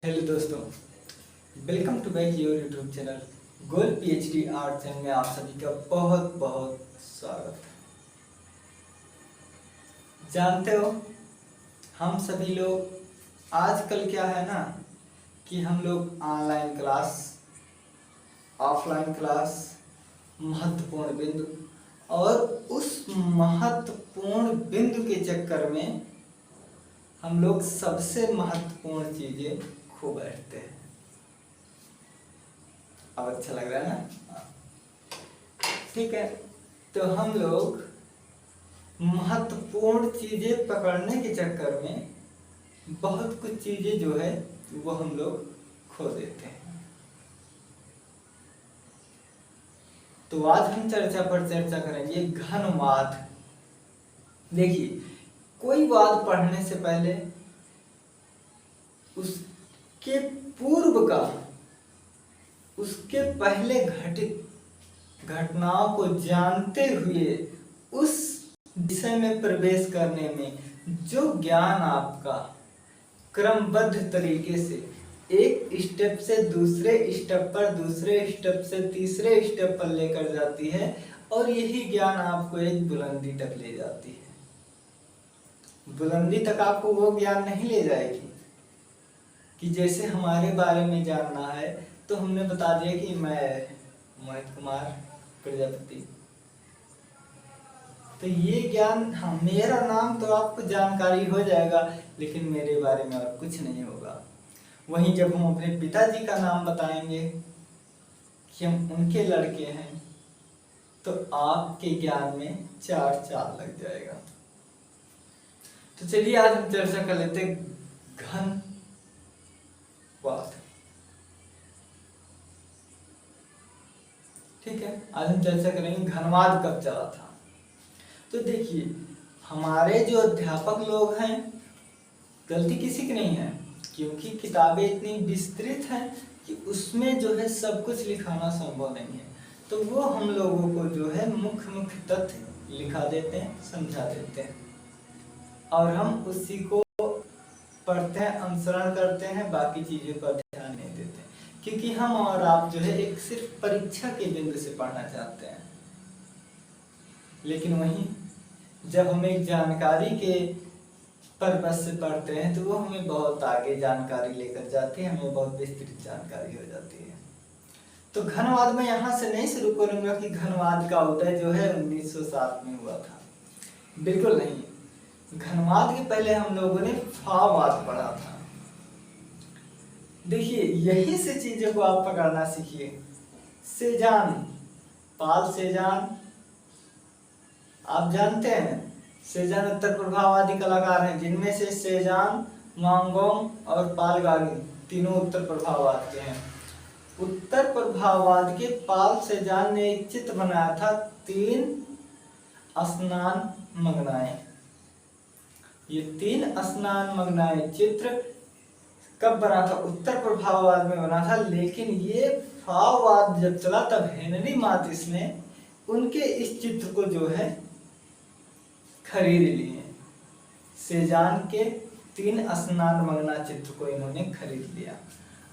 Hello दोस्तों, welcome to back your YouTube channel goal PhD arts and में आप सभी का बहुत बहुत स्वागत है। जानते हो, हम सभी लोग आजकल क्या है ना कि हम लोग ऑनलाइन क्लास, ऑफलाइन क्लास, महत्वपूर्ण बिंदु और उस महत्वपूर्ण बिंदु के चक्कर में हम लोग सबसे महत्वपूर्ण चीजें खो बैठते हैं। अब अच्छा लग रहा है ना? ठीक है, तो हम लोग महत्वपूर्ण चीजें पकड़ने के चक्कर में बहुत कुछ चीजें जो है वो हम लोग खो देते हैं। तो आज हम चर्चा पर चर्चा करेंगे घनवाद। देखिए, कोई वाद पढ़ने से पहले उसके पूर्व का, उसके पहले घटित घटनाओं को जानते हुए उस विषय में प्रवेश करने में जो ज्ञान आपका क्रमबद्ध तरीके से एक स्टेप से दूसरे स्टेप पर, दूसरे स्टेप से तीसरे स्टेप पर लेकर जाती है और यही ज्ञान आपको एक बुलंदी तक ले जाती है। बुलंदी तक आपको वो ज्ञान नहीं ले जाएगी कि जैसे हमारे बारे में जानना है तो हमने बता दिया कि मैं मोहित कुमार प्रजापति, तो ये ज्ञान, हाँ, मेरा नाम तो आपको जानकारी हो जाएगा लेकिन मेरे बारे में और कुछ नहीं होगा। वहीं जब हम अपने पिताजी का नाम बताएंगे कि हम उनके लड़के हैं तो आपके ज्ञान में चार चाल लग जाएगा। तो चलिए आज हम चर्चा कर लेते घनवाद। ठीक है, आज हम चर्चा करेंगे घनवाद कब चला था। तो देखिए, हमारे जो अध्यापक लोग हैं, गलती किसी की नहीं है क्योंकि किताबें इतनी विस्तृत हैं कि उसमें जो है सब कुछ लिखाना संभव नहीं है। तो वो हम लोगों को जो है मुख्य मुख्य तथ्य लिखा देते हैं, समझा देते हैं और हम उसी को पढ़ते हैं, अनुसरण करते हैं, बाकी चीजों पर ध्यान नहीं देते क्योंकि हम और आप जो है एक सिर्फ परीक्षा के बिंदु से पढ़ना चाहते हैं। लेकिन वहीं जब हम एक जानकारी के पर्पस से पढ़ते हैं तो वो हमें बहुत आगे जानकारी लेकर जाती है, हमें बहुत विस्तृत जानकारी हो जाती है। तो घनवाद में यहाँ से नहीं शुरू करूंगा कि घनवाद का उदय जो है 1907 में हुआ था, बिल्कुल नहीं। घनवाद के पहले हम लोगों ने फाववाद पढ़ा था। देखिए, यही से चीजों को आप पकड़ना सीखिए। सेजान, पाल सेजान, आप जानते हैं सेजान उत्तर प्रभाववादी कलाकार हैं जिनमें से सेजान, वांगोंग और पाल गागिन तीनों उत्तर प्रभाववाद के हैं। उत्तर प्रभाववाद के पाल सेजान ने एक चित्र बनाया था, 3 स्नान मग्नाएं। ये 3 स्नान मग्नाएं चित्र कब बना था? उत्तर प्रभाववाद में बना था। लेकिन ये फाववाद जब चला तब हेनरी मातिस ने उनके इस चित्र को जो है खरीद लिए। सेजान के 3 स्नान मग्ना चित्र को इन्होंने खरीद लिया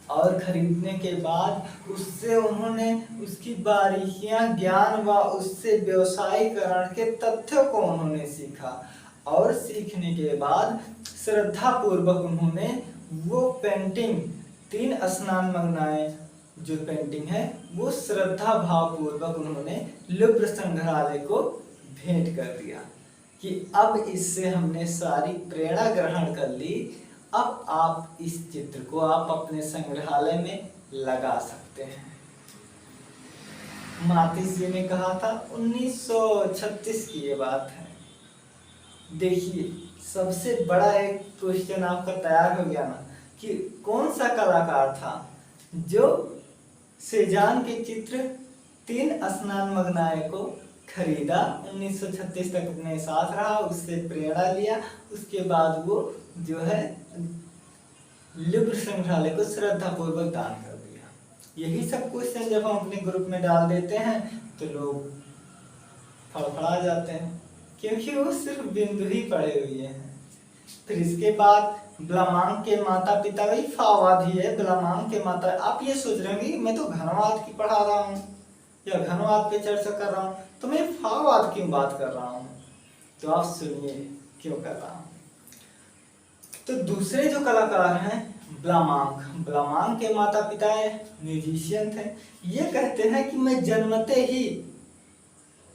और खरीदने के बाद उससे उन्होंने उसकी बारीकियां, ज्ञान व उससे व्यवसायीकरण के तथ्यों को उन्होंने सीखा और सीखने के बाद श्रद्धा पूर्वक उन्होंने वो पेंटिंग 3 स्नान मग्नाएं जो पेंटिंग है वो श्रद्धा भाव पूर्वक उन्होंने लुब्र संग्रहालय को भेंट कर दिया कि अब इससे हमने सारी प्रेरणा ग्रहण कर ली, अब आप इस चित्र को आप अपने संग्रहालय में लगा सकते हैं। मातिस जी ने कहा था, 1936 की ये बात है। देखिए, सबसे बड़ा एक क्वेश्चन आपका तैयार हो गया ना कि कौन सा कलाकार था जो सेजान के चित्र 3 स्नान मग्नाएं को खरीदा, 1936 तक अपने साथ रहा, उससे प्रेरणा लिया, उसके बाद वो जो है लुब्र संग्रहालय को श्रद्धा पूर्वक दान कर दिया। यही सब क्वेश्चन जब हम अपने ग्रुप में डाल देते हैं तो लोग फड़फड़ा जाते हैं क्योंकि वो सिर्फ बिंदु ही पढ़े हुए हैं। फिर इसके बाद ब्लामांक के माता पिता वही फावाद ही है। ब्लामांक के माता, आप ये सोच रहे होंगे मैं तो घनवाद की पढ़ा रहा हूँ या घनवाद पे चर्चा कर रहा हूँ, तो मैं फावाद क्यों बात कर रहा हूँ? तो आप सुनिए क्यों कर रहा हूँ। तो दूसरे जो कलाकार हैं ब्लामांक, ब्लामांक के माता पिता म्यूजिशियन थे। ये कहते हैं कि मैं जन्मते ही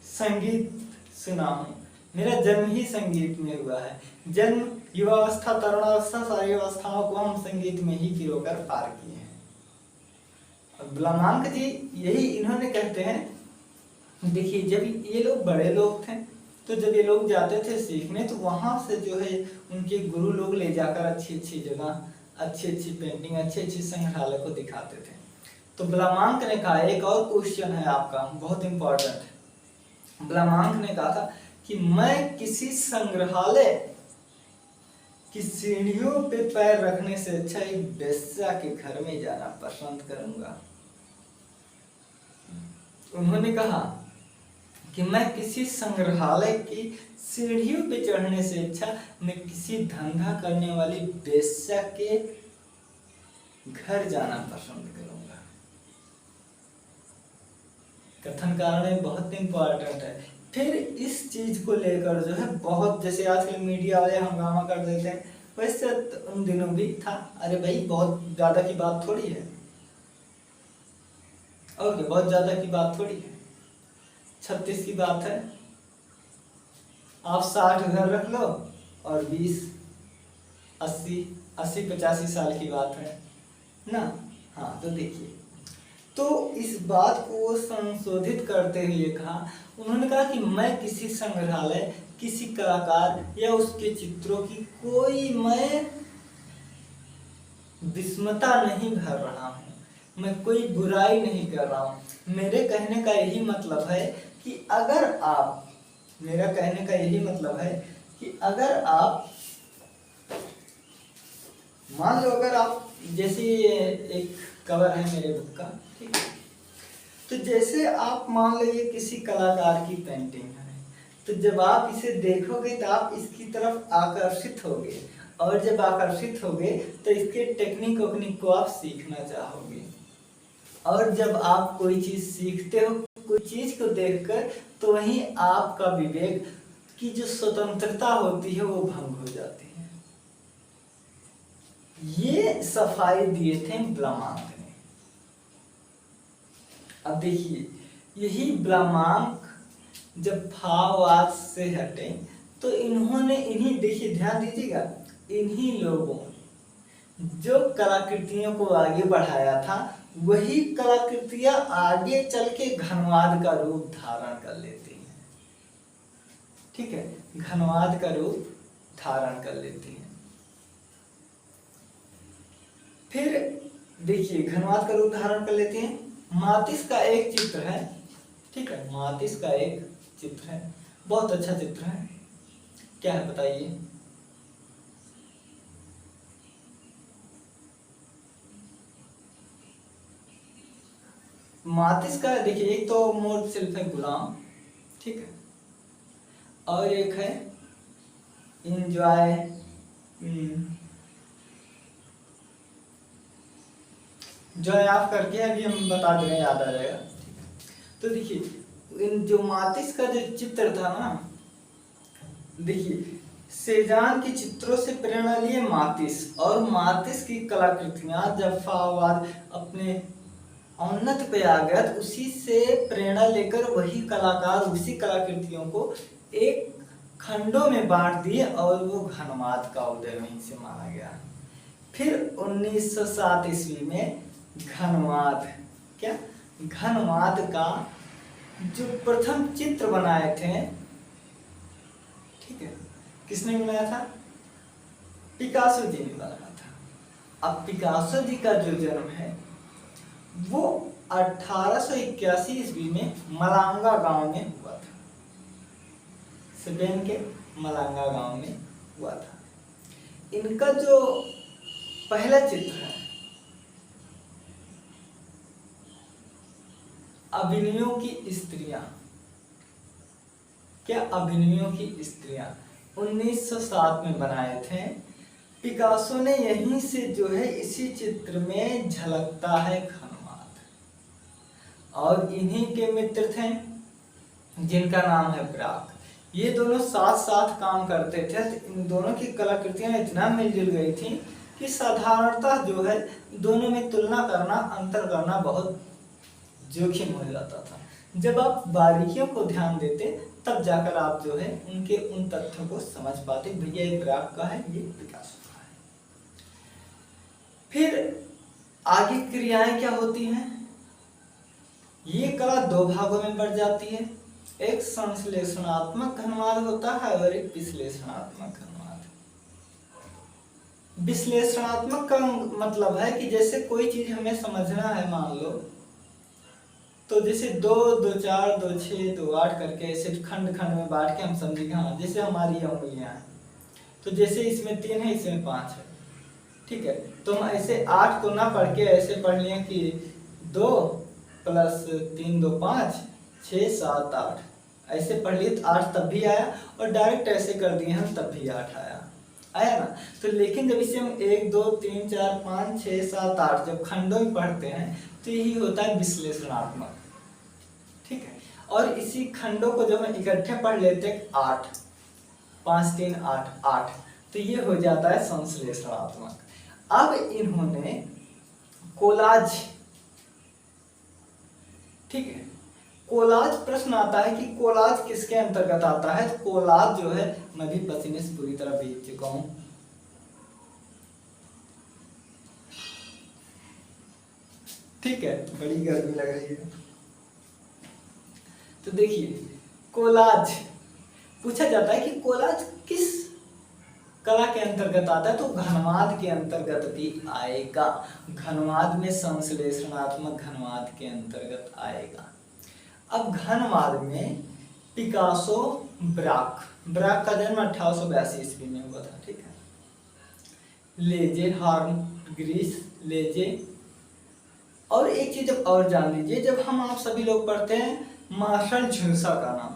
संगीत सुना हूँ, मेरा जन्म ही संगीत में हुआ है। जन्म, युवावस्था, तरुणावस्था, सारी अवस्थाओं को हम संगीत में ही पिरोकर पार किए हैं। ब्लामांक जी यही इन्होंने कहते हैं। देखिए जब ये लोग बड़े लोग थे तो जब ये लोग जाते थे सीखने तो वहां से जो है उनके गुरु लोग ले जाकर अच्छी अच्छी जगह, अच्छी अच्छी पेंटिंग, अच्छे अच्छे संग्रहालय को दिखाते थे। तो ब्लामांक ने कहा, एक और क्वेश्चन है आपका बहुत इंपॉर्टेंट है। ब्लामांक ने कहा था कि मैं किसी संग्रहालय की सीढ़ियों पे पैर रखने से अच्छा एक वेश्या के घर में जाना पसंद करूंगा। उन्होंने कहा कि मैं किसी संग्रहालय की सीढ़ियों पे चढ़ने से अच्छा मैं किसी धंधा करने वाली वेश्या के घर जाना पसंद करूंगा। कथन कारण बहुत इंपॉर्टेंट है। फिर इस चीज को लेकर जो है बहुत, जैसे आजकल मीडिया वाले हंगामा कर देते हैं, वैसे उन दिनों भी था। अरे भाई बहुत ज्यादा की बात थोड़ी है, ओके बहुत ज्यादा की बात थोड़ी है। 36 की बात है, आप 60 घर रख लो और 20 80 85 साल की बात है ना। हाँ तो देखिए, तो इस बात को संशोधित करते हुए कहा, उन्होंने कहा कि मैं किसी संग्रहालय, किसी कलाकार या उसके चित्रों की कोई मैं विस्मता नहीं भर रहा हूँ, मैं कोई बुराई नहीं कर रहा हूँ। मेरे कहने का यही मतलब है कि अगर आप, मेरा कहने का यही मतलब है कि अगर आप मान लो, अगर आप, जैसे एक कवर है मेरे बुक का, ठीक है, तो जैसे आप मान लो ये किसी कलाकार की पेंटिंग है, तो जब आप इसे देखोगे तो आप इसकी तरफ आकर्षित होगे, और जब आकर्षित होगे तो इसके टेक्निक वोक्निक को आप सीखना चाहोगे। और जब आप कोई चीज सीखते हो, कोई चीज को देखकर, तो वहीं आपका विवेक की जो स्वतंत्रता होती है वो भंग हो जाती है। ये सफाई दिए थे ब्लामांक ने। अब देखिए, यही ब्लामांक जब फाववाद से हटे तो इन्होंने, इन्हीं, देखिए ध्यान दीजिएगा, इन्हीं लोगों जो कलाकृतियों को आगे बढ़ाया था, वही कलाकृतियां आगे चल के घनवाद का रूप धारण कर लेती हैं। ठीक है, घनवाद का रूप धारण कर लेती हैं। फिर देखिए, घनवाद का रूप धारण कर लेती हैं। मातिस का एक चित्र है, ठीक है, मातिस का एक चित्र है, बहुत अच्छा चित्र है। क्या है बताइए? मातिस का देखिए, एक तो मोर सेल्फ है गुलाम, ठीक है, और एक है इंजॉय, जॉय ऑफ करके अभी हम बता दे रहे हैं, याद आ जाएगा। तो देखिए, इन जो मातिस का जो चित्र था ना, देखिए सेजान के चित्रों से प्रेरणा लिए मातिस, और मातिस की कलाकृतियां जब फाववाद अपने औन्नत पे आ गया तो उसी से प्रेरणा लेकर वही कलाकार उसी कलाकृतियों को एक खंडों में बांट दिए, और वो घनवाद का उदय वहीं से माना गया। फिर 1907 ईस्वी में घनवाद, क्या घनवाद का जो प्रथम चित्र बनाए थे, ठीक है, किसने बनाया था? पिकासो जी ने बनाया था। अब पिकासो जी का जो जन्म है वो 1881 ईस्वी में मलांगा गांव में हुआ था, स्पेन के मलांगा गांव में हुआ था। इनका जो पहला चित्र है अभिनयों की स्त्रियां, क्या अभिनयों की स्त्रियां, 1907 में बनाए थे। पिकासो ने यहीं से जो है इसी चित्र में झलकता है घनवाद, और इन्हीं के मित्र थे जिनका नाम है ब्राक। ये दोनों साथ साथ काम करते थे, तो इन दोनों की कलाकृतियां इतना मिलजुल गई थी कि साधारणतः जो है दोनों में तुलना करना, अंतर करना बहुत जोखिम हो जाता था। जब आप बारीकियों को ध्यान देते तब जाकर आप जो है उनके उन तथ्यों को समझ पाते, भैया ये ब्राक का है, ये पिकासो का है। फिर आगे क्रियाएं क्या होती हैं? ये कला दो भागों में बढ़ जाती है, एक संश्लेषणात्मक घनवाद होता है और एक विश्लेषणात्मक घनवाद। विश्लेषणात्मक का मतलब है कि जैसे कोई चीज हमें समझना है, मान लो तो जैसे 2, 2, 4, 2, 6, 2, 8 करके ऐसे खंड खंड में बांट के हम समझेंगे। हाँ, जैसे हमारी ये उंगलियां हैं, तो जैसे इसमें 3 है, इसमें 5 है, ठीक है। तो हम ऐसे 8 को ना पढ़ के ऐसे पढ़ लिए कि 2 + 3, 2, 5, 6, 7, 8 ऐसे पढ़ लिए, तो 8 तब भी आया, और डायरेक्ट ऐसे कर दिए हम तब भी 8 आया ना। तो लेकिन जब इसे हम 1, 2, 3, 4, 5, 6, 7, 8 जब खंडों में पढ़ते हैं तो यही होता है विश्लेषणात्मक, ठीक है। और इसी खंडों को जब हम इकट्ठे पढ़ लेते हैं 8, 5, 3, 8, 8, तो ये हो जाता है संश्लेषणात्मक। अब इन्होंने कोलाज, ठीक है, कोलाज प्रश्न आता है कि कोलाज किसके अंतर्गत आता है? तो कोलाज जो है, मैं भी पसीने से पूरी तरह भीग चुका हूं। ठीक है, बड़ी गर्मी लग रही है। तो देखिए, कोलाज पूछा जाता है कि कोलाज किस कला के अंतर्गत आता है? तो घनवाद के अंतर्गत भी आएगा, घनवाद में संश्लेषणात्मक घनवाद के अंतर्गत आएगा। अब घनवाद में पिकासो, ब्राक का जन्म 1882 ईस्वी में हुआ था, ठीक है। लेजे, हार्नग्रीस लेजे। और एक चीज और जान लीजिए, जब हम आप सभी लोग पढ़ते हैं मार्शल झुलसा का नाम,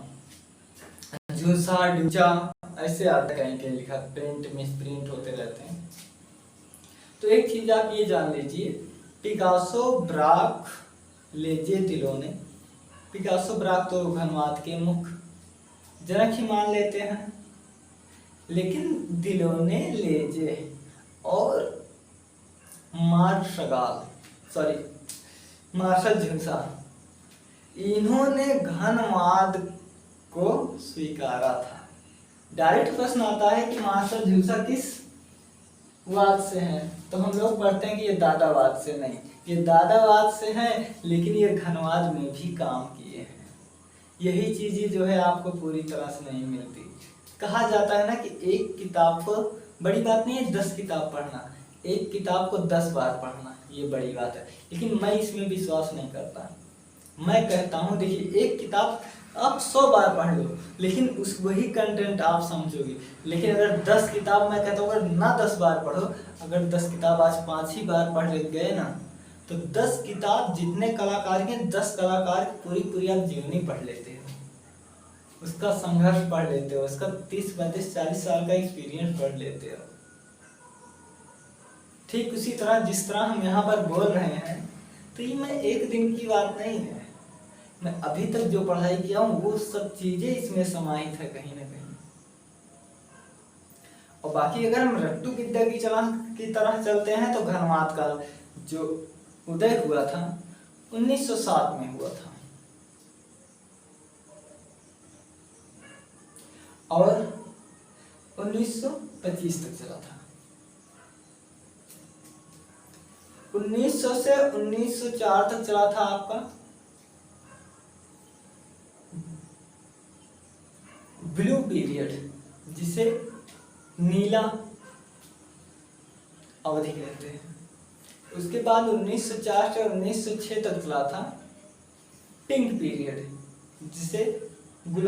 झुलसा, ड्यूचा ऐसे आता है, कहीं कहीं लिखा, प्रिंट मिसप्रिंट होते रहते हैं। तो एक चीज आप ये जान लीजिए, पिकासो, ब्राक, लेजे, दिलोने। पिकासो, ब्राक तो घनवाद के मुख्य जनक ही मान लेते हैं, लेकिन दिलोने, लेजे और मार्शल झुलसा, इन्होंने घनवाद को स्वीकारा था। डायरेक्ट प्रश्न आता है कि मार्शल झुलसा किस वाद से हैं? तो हम लोग पढ़ते हैं कि ये दादावाद से। नहीं, ये दादावाद से हैं, लेकिन ये घनवाद में भी काम किए हैं। यही चीज़ जो है आपको पूरी तरह से नहीं मिलती। कहा जाता है ना कि एक किताब को, बड़ी बात नहीं है 10 किताब पढ़ना, एक किताब को 10 बार पढ़ना, ये बड़ी बात है। लेकिन मैं इसमें विश्वास नहीं करता। मैं कहता हूँ, देखिए, एक किताब आप 100 बार पढ़ लो, लेकिन उस वही कंटेंट आप समझोगे। लेकिन अगर 10 किताब, मैं कहता हूँ अगर ना 10 बार पढ़ो, अगर 10 किताब आज 5 ही बार पढ़ गए ना, तो 10 किताब जितने कलाकार के 10 कलाकार पूरी पूरी आप जीवनी पढ़ लेते हो, उसका संघर्ष पढ़ लेते हो, उसका 30, 35, 40 साल का एक्सपीरियंस पढ़ लेते हो। ठीक उसी तरह जिस तरह हम यहाँ पर बोल रहे हैं, तो ये मैं एक दिन की बात नहीं है, मैं अभी तक जो पढ़ाई किया हूँ वो सब चीजें इसमें समाहित है कहीं ना कहीं। और बाकी अगर हम रट्टू विद्या की तरह चलते हैं, तो घनवाद का जो उदय हुआ था 1907 में हुआ था, और 1925 तक चला था। 1900 से 1904 तक चला था आपका ब्लू पीरियड, जिसे नीला अवधि कहते हैं। उसके बाद 1904 से 1906 तक चला था पिंक पीरियड, जिसे गुलाबी